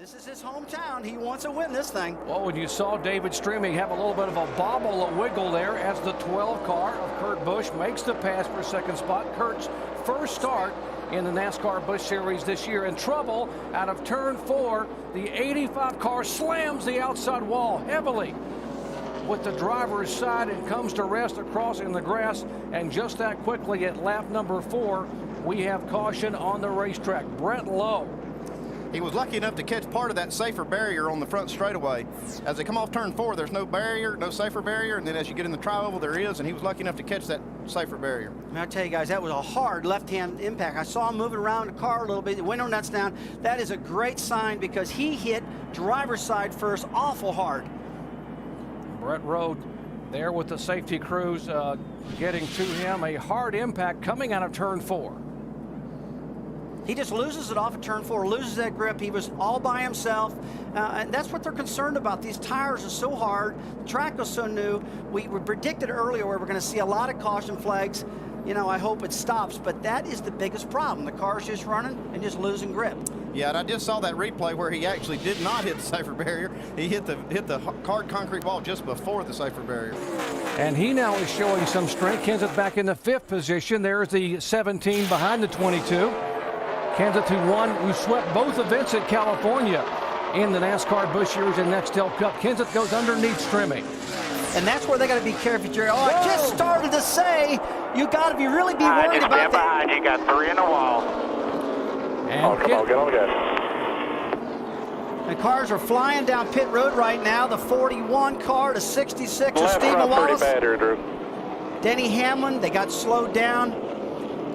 This is his hometown. He wants to win this thing. Well, when you saw David Streaming have a little bit of a bobble, a wiggle there as the 12 car of Kurt Busch makes the pass for second spot. Kurt's first start in the NASCAR Busch Series this year. In trouble out of turn 4. The 85 car slams the outside wall heavily with the driver's side and comes to rest across in the grass. And just that quickly at lap number 4, we have caution on the racetrack. Brett Lowe. He was lucky enough to catch part of that safer barrier on the front straightaway. As they come off turn 4, there's no barrier, no safer barrier, and then as you get in the tri-oval, there is, and he was lucky enough to catch that safer barrier. I'll tell you guys, that was a hard left-hand impact. I saw him moving around the car a little bit, the window nuts down. That is a great sign because he hit driver's side first awful hard. Brett Rowe there with the safety crews getting to him. A hard impact coming out of turn 4. He just loses it off of turn 4, loses that grip. He was all by himself, and that's what they're concerned about. These tires are so hard. The track was so new. We predicted earlier where we're going to see a lot of caution flags. You know, I hope it stops, but that is the biggest problem. The car's just running and just losing grip. Yeah, and I just saw that replay where he actually did not hit the safer barrier. He hit the hard concrete wall just before the safer barrier. And he now is showing some strength. Kenseth back in the 5th position. There's the 17 behind the 22. Kenseth who swept both events at California in the NASCAR Busch Series and Nextel Cup. Kenseth goes underneath Streaming. And that's where they got to be careful, Jerry. Oh, I just started to say, you got to really be worried about that. Behind you, got 3 in the wall. And come on, get on, The cars are flying down pit road right now. The 41 car to 66 of Stephen Wallace. Pretty bad here, Drew. Denny Hamlin, they got slowed down.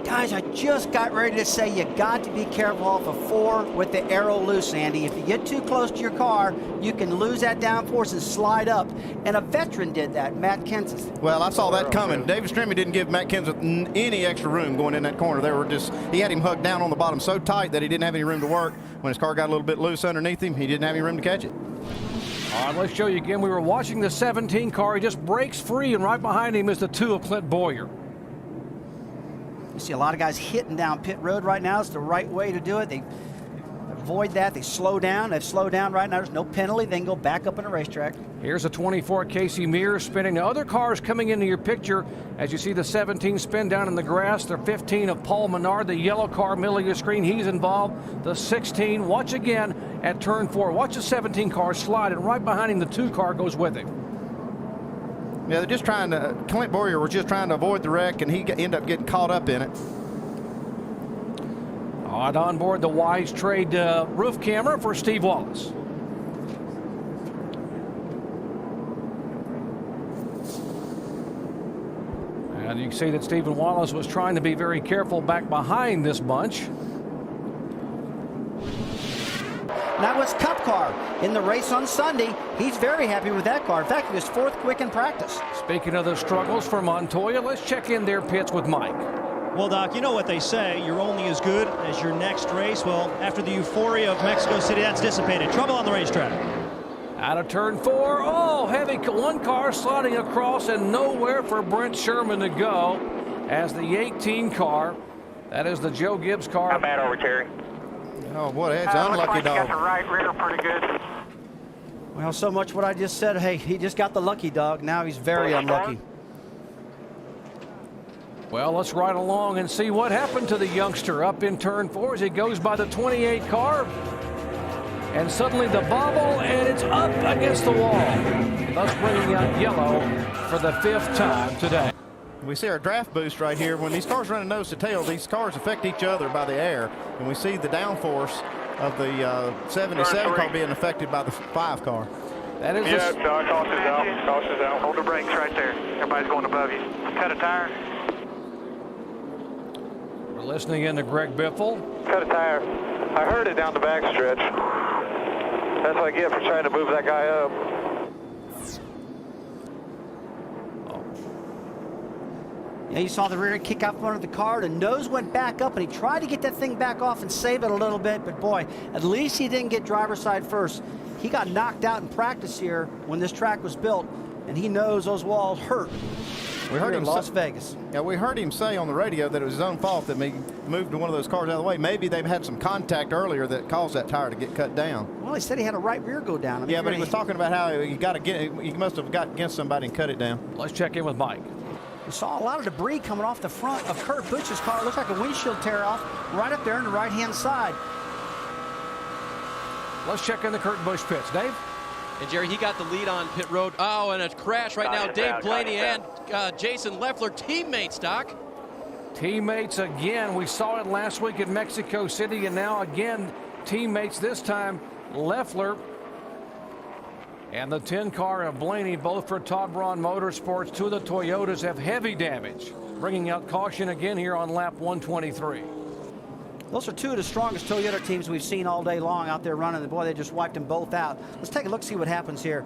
Guys, I just got ready to say you got to be careful off of 4 with the arrow loose, Andy. If you get too close to your car, you can lose that downforce and slide up. And a veteran did that, Matt Kenseth. Well, I saw that coming. David Streaming didn't give Matt Kenseth any extra room going in that corner. He had him hugged down on the bottom so tight that he didn't have any room to work. When his car got a little bit loose underneath him, he didn't have any room to catch it. All right, let's show you again. We were watching the 17 car. He just breaks free, and right behind him is the 2 of Clint Boyer. You see a lot of guys hitting down pit road right now. It's the right way to do it. They avoid that. They slow down. They've slowed down right now. There's no penalty. They can go back up in the racetrack. Here's a 24 Casey Mears spinning. The other cars coming into your picture as you see the 17 spin down in the grass. The 15 of Paul Menard, the yellow car middle of your screen. He's involved. The 16. Watch again at turn 4. Watch the 17 car slide, and right behind him the 2 car goes with him. Yeah, they're just trying to, Clint Boyer was just trying to avoid the wreck, and he ended up getting caught up in it. On board the Wise Trade roof camera for Steve Wallace. And you can see that Stephen Wallace was trying to be very careful back behind this bunch. That was Cup car in the race on Sunday. He's very happy with that car. In fact, he was 4th quick in practice. Speaking of the struggles for Montoya, let's check in their pits with Mike. Well, Doc, you know what they say, you're only as good as your next race. Well, after the euphoria of Mexico City, that's dissipated. Trouble on the racetrack. Out of turn 4, oh, heavy 1 car sliding across and nowhere for Brent Sherman to go as the 18 car, that is the Joe Gibbs car. How bad over, Terry? Oh, boy, that's an unlucky looks like dog. You got the right rear pretty good. Well, so much what I just said. Hey, he just got the lucky dog. Now he's very unlucky. Well, let's ride along and see what happened to the youngster up in turn 4 as he goes by the 28 car. And suddenly the bobble, and it's up against the wall. Thus bringing out yellow for the 5th time today. We see our draft boost right here. When these cars run nose to tail, these cars affect each other by the air. And we see the downforce of the 77 car being affected by the 5 car. That is caution's out. Caution's out. Hold the brakes right there. Everybody's going above you. Cut a tire. We're listening in to Greg Biffle. Cut a tire. I heard it down the back stretch. That's what I get for trying to move that guy up. Yeah, you saw the rear end kick out front of the car. The nose went back up, and he tried to get that thing back off and save it a little bit. But, boy, at least he didn't get driver's side first. He got knocked out in practice here when this track was built, and he knows those walls hurt. We heard in him Las Vegas. Yeah, we heard him say on the radio that it was his own fault that he moved one of those cars out of the way. Maybe they've had some contact earlier that caused that tire to get cut down. Well, he said he had a right rear go down. I mean, yeah, but he was talking about how he must have got against somebody and cut it down. Let's check in with Mike. We saw a lot of debris coming off the front of Kurt Busch's car. It looked like a windshield tear off right up there on the right-hand side. Let's check in the Kurt Busch pits. Dave? And Jerry, he got the lead on pit road. Oh, and a crash right now. Dave Blaney and Jason Leffler, teammates, Doc. Teammates again. We saw it last week at Mexico City, and now again, teammates this time. Leffler and the 10 car of Blaney, both for Todd Braun Motorsports. Two of the Toyotas have heavy damage, bringing out caution again here on lap 123. Those are two of the strongest Toyota teams we've seen all day long out there running. And boy, they just wiped them both out. Let's take a look, see what happens here.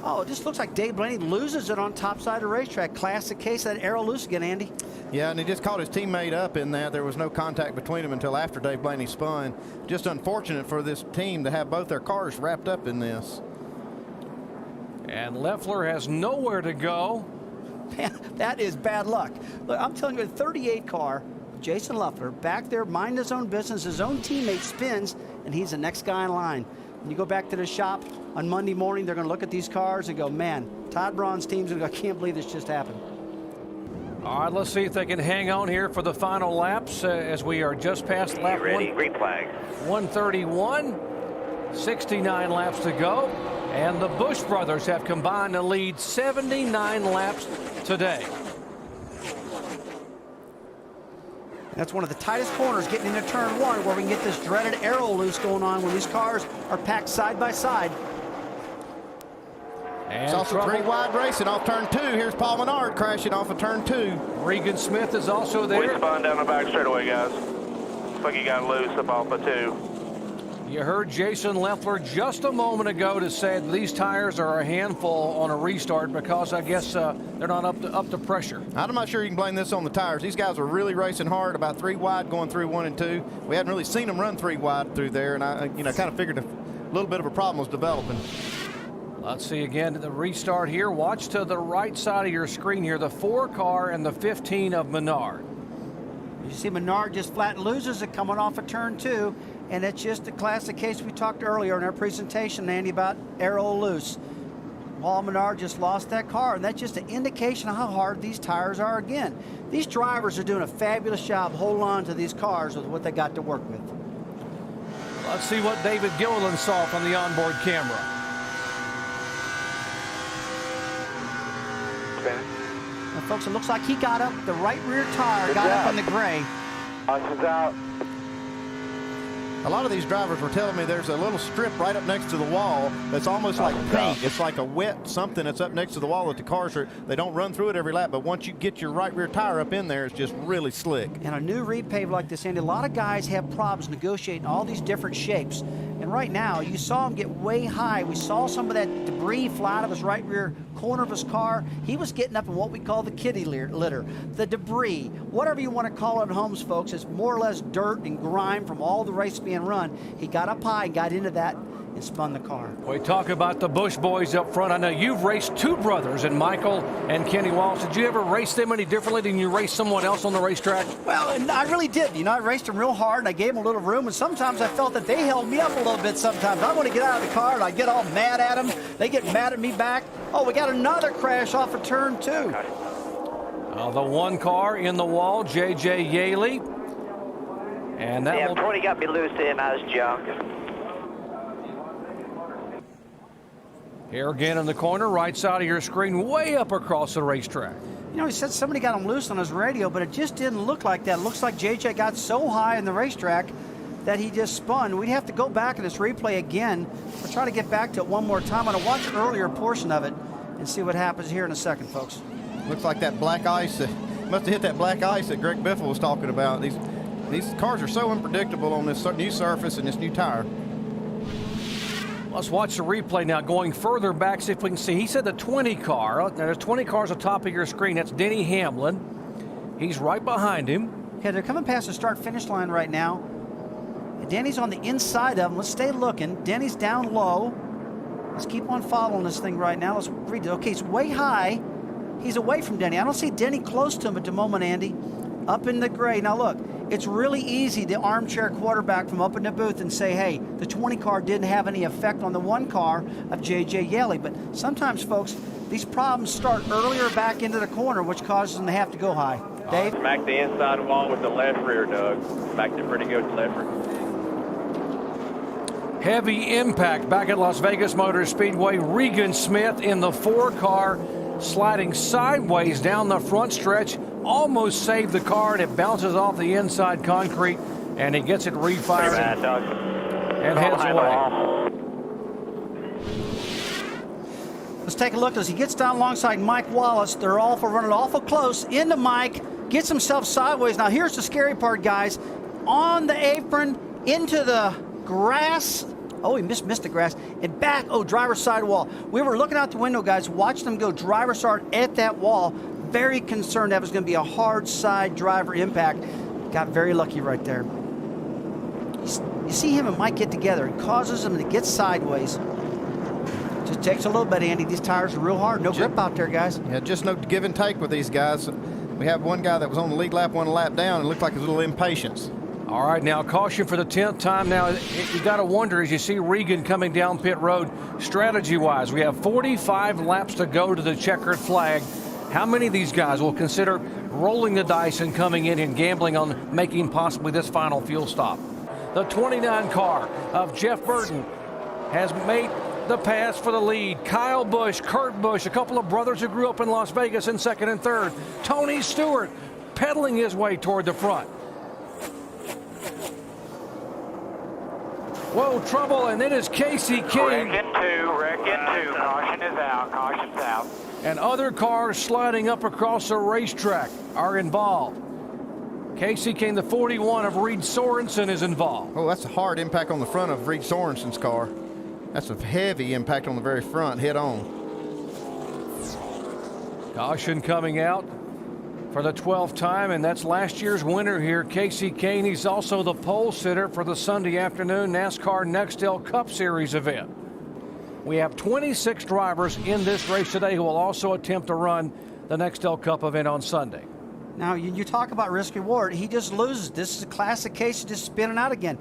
Oh, it just looks like Dave Blaney loses it on top side of the racetrack. Classic case of that arrow loose again, Andy. Yeah, and he just caught his teammate up in that. There was no contact between them until after Dave Blaney spun. Just unfortunate for this team to have both their cars wrapped up in this. And Leffler has nowhere to go. Man, that is bad luck. Look, I'm telling you, a 38 car, Jason Leffler, back there, minding his own business, his own teammate spins, and he's the next guy in line. When you go back to the shop on Monday morning, they're going to look at these cars and go, man, Todd Braun's team's going to go, I can't believe this just happened. All right, let's see if they can hang on here for the final laps as we are just past lap Green flag. 131. 69 laps to go. And the Busch brothers have combined to lead 79 laps today. That's one of the tightest corners getting into turn one, where we can get this dreaded arrow loose going on when these cars are packed side by side. And it's also three wide racing off turn two. Here's Paul Menard crashing off of turn two. Regan Smith is also there. We spun down the back straightaway, guys. Looks like he got loose up off of two. You heard Jason Leffler just a moment ago to say that these tires are a handful on a restart because I guess they're not up to pressure. I'm not sure you can blame this on the tires. These guys were really racing hard, about three wide going through 1 and 2. We hadn't really seen them run three wide through there, and I kind of figured a little bit of a problem was developing. Let's see again the restart here. Watch to the right side of your screen here, the 4 car and the 15 of Menard. You see Menard just flat loses it coming off of turn 2, and it's just a classic case we talked earlier in our presentation, Andy, about arrow loose. Paul Menard just lost that car, and that's just an indication of how hard these tires are again. These drivers are doing a fabulous job holding on to these cars with what they got to work with. Let's see what David Gilliland saw from the onboard camera. Now, folks, it looks like he got up, the right rear tire got up on the gray. Austin's out. A lot of these drivers were telling me there's a little strip right up next to the wall that's almost like paint. It's like a wet something that's up next to the wall that the cars they don't run through it every lap, but once you get your right rear tire up in there, it's just really slick. And a new repave like this, Andy, a lot of guys have problems negotiating all these different shapes. And right now, you saw him get way high. We saw some of that debris fly out of his right rear corner of his car. He was getting up in what we call the kitty litter. The debris, whatever you want to call it at homes, folks, is more or less dirt and grime from all the race being run. He got up high and got into that and spun the car. We talk about the Busch boys up front. I know you've raced 2 brothers, and Michael and Kenny Wallace. Did you ever race them any differently than you raced someone else on the racetrack? Well, and I really did. You know, I raced them real hard, and I gave them a little room, and sometimes I felt that they held me up a little bit sometimes. I want to get out of the car, and I get all mad at them. They get mad at me back. Oh, we got another crash off of turn 2. The 1 car in the wall, J.J. Yeley. And that will... 20 got me loose in. I was junk. Here again in the corner, right side of your screen, way up across the racetrack. You know, he said somebody got him loose on his radio, but it just didn't look like that. It looks like JJ got so high in the racetrack that he just spun. We'd have to go back in this replay again. We'll try to get back to it one more time. I'm going to watch an earlier portion of it and see what happens here in a second, folks. Looks like that black ice, must have hit that black ice that Greg Biffle was talking about. These cars are so unpredictable on this new surface and this new tire. Let's watch the replay now. Going further back, see if we can see. He said the 20 car. Now, there's 20 cars on top of your screen. That's Denny Hamlin. He's right behind him. Okay, they're coming past the start-finish line right now. And Denny's on the inside of him. Let's stay looking. Denny's down low. Let's keep on following this thing right now. Let's read it. Okay, it's way high. he's away from Denny. I don't see Denny close to him at the moment, Andy. Up in the gray. Now look, it's really easy to armchair quarterback from up in the booth and say, hey, the 20 car didn't have any effect on the 1 car of J.J. Yeley. But sometimes, folks, these problems start earlier back into the corner, which causes them to have to go high. Dave? Smacked the inside wall with the left rear, Doug. Smacked it pretty good with the left rear. Heavy impact back at Las Vegas Motor Speedway. Regan Smith in the 4 car sliding sideways down the front stretch. Almost saved the car, and it bounces off the inside concrete, and he gets it refired and heads away. Let's take a look as he gets down alongside Mike Wallace. They're all for running awful close into Mike, gets himself sideways. Now here's the scary part, guys. On the apron, into the grass. Oh, he missed the grass. And back, driver's side wall. We were looking out the window, guys, watching them go driver's side at that wall. Very concerned that was going to be a hard side driver impact. Got very lucky right there. You see him and Mike get together. It causes them to get sideways. Just takes a little bit, Andy. These tires are real hard. No grip out there, guys. Yeah, just no give and take with these guys. We have one guy that was on the lead lap, one lap down, and looked like a little impatience. All right, now caution for the 10th time. Now, you got to wonder as you see Regan coming down pit road, strategy-wise, we have 45 laps to go to the checkered flag. How many of these guys will consider rolling the dice and coming in and gambling on making possibly this final fuel stop? The 29 car of Jeff Burton has made the pass for the lead. Kyle Busch, Kurt Busch, a couple of brothers who grew up in Las Vegas in 2nd and 3rd. Tony Stewart pedaling his way toward the front. Whoa, trouble, and it is Casey King. Wreck in 2, caution is out, caution's out. And other cars sliding up across the racetrack are involved. Casey King, the 41 of Reed Sorensen, is involved. Oh, that's a hard impact on the front of Reed Sorensen's car. That's a heavy impact on the very front, head on. Caution coming out for the 12th time, and that's last year's winner here, Casey Kane. He's also the pole sitter for the Sunday afternoon NASCAR Nextel Cup Series event. We have 26 drivers in this race today who will also attempt to run the Nextel Cup event on Sunday. Now, you talk about risk reward. He just loses. This is a classic case of just spinning out again.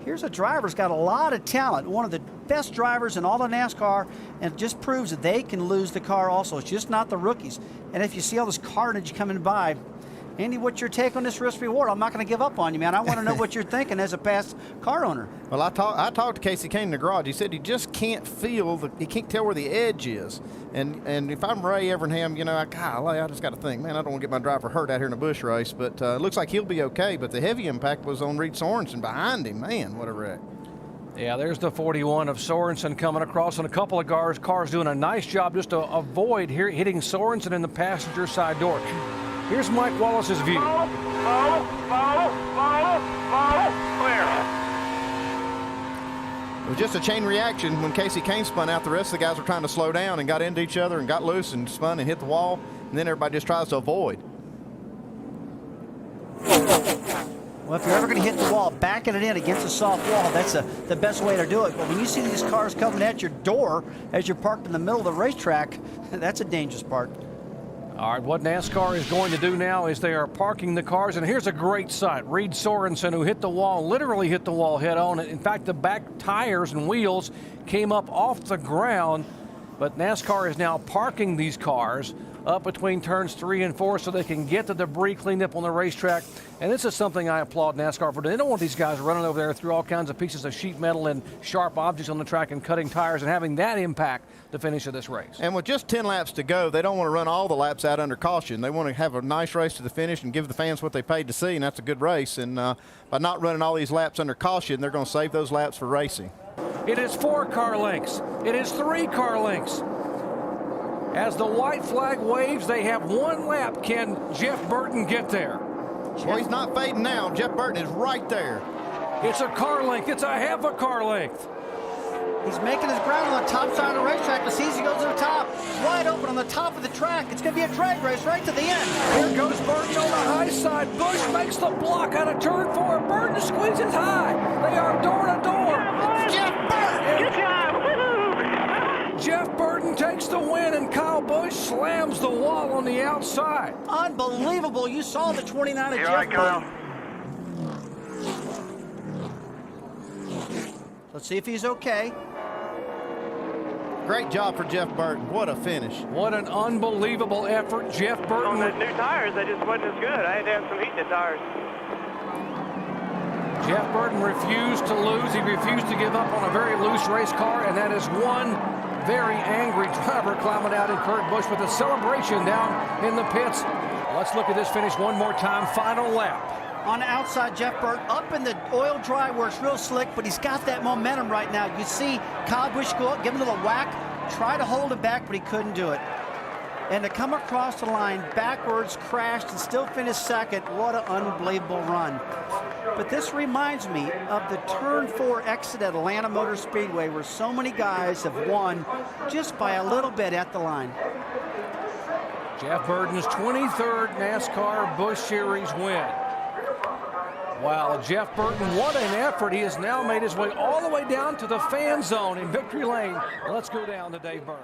Here's a driver who's got a lot of talent, one of the best drivers in all of NASCAR, and it just proves that they can lose the car also. It's just not the rookies. And if you see all this carnage coming by, Andy, what's your take on this risk reward? I'm not going to give up on you, man. I want to know what you're thinking as a past car owner. Well, I talked to Casey Kane in the garage. He said he just can't he can't tell where the edge is. And if I'm Ray Evernham, you know, I just got to think, man, I don't want to get my driver hurt out here in a Busch race. But it looks like he'll be okay. But the heavy impact was on Reed Sorensen behind him. Man, what a wreck. Yeah, there's the 41 of Sorensen coming across, and a couple of cars doing a nice job just to avoid hitting Sorensen in the passenger side door. Here's Mike Wallace's view. Clear. It was just a chain reaction. When Casey Kane spun out, the rest of the guys were trying to slow down and got into each other and got loose and spun and hit the wall, and then everybody just tries to avoid. Well, if you're ever going to hit the wall, backing it in against a soft wall, that's the best way to do it. But when you see these cars coming at your door as you're parked in the middle of the racetrack, that's a dangerous part. All right, what NASCAR is going to do now is they are parking the cars, and here's a great sight. Reed Sorensen, who hit the wall, literally hit the wall head on. In fact, the back tires and wheels came up off the ground, but NASCAR is now parking these cars up between turns 3 and 4 so they can get the debris cleaned up on the racetrack. And this is something I applaud NASCAR for. They don't want these guys running over there through all kinds of pieces of sheet metal and sharp objects on the track and cutting tires and having that impact the finish of this race. And with just 10 laps to go, they don't want to run all the laps out under caution. They want to have a nice race to the finish and give the fans what they paid to see, and that's a good race. And by not running all these laps under caution, they're going to save those laps for racing. It is 4 car lengths. It is 3 car lengths. As the white flag waves, they have 1 lap. Can Jeff Burton get there? Well, he's not fading now. Jeff Burton is right there. It's a car length. It's a half a car length. He's making his ground on the top side of the racetrack as he goes to the top. Wide open on the top of the track. It's going to be a drag race right to the end. Here goes Burton on the high side. Busch makes the block out of turn 4. Burton squeezes high. They are door to door. Jeff Burton! Good job! Woo-hoo! Jeff Burton takes the win, and Kyle Busch slams the wall on the outside. Unbelievable. You saw the 29 of Here I Jeff come. Burton. Let's see if he's okay. Great job for Jeff Burton. What a finish. What an unbelievable effort. Jeff On Burton. the new tires, they just wasn't as good. I had to have some heat in the tires. Jeff Burton refused to lose. He refused to give up on a very loose race car, and that is one very angry driver climbing out in Kurt Busch with a celebration down in the pits. Let's look at this finish one more time. Final lap. On the outside, Jeff Burton up in the oil dry where it's real slick, but he's got that momentum right now. You see Kyle Busch go up, give him a little whack, try to hold it back, but he couldn't do it. And to come across the line backwards, crashed, and still finished second, what an unbelievable run. But this reminds me of the Turn 4 exit at Atlanta Motor Speedway, where so many guys have won just by a little bit at the line. Jeff Burton's 23rd NASCAR Busch Series win. Wow, Jeff Burton, what an effort. He has now made his way all the way down to the fan zone in Victory Lane. Let's go down to Dave Burns.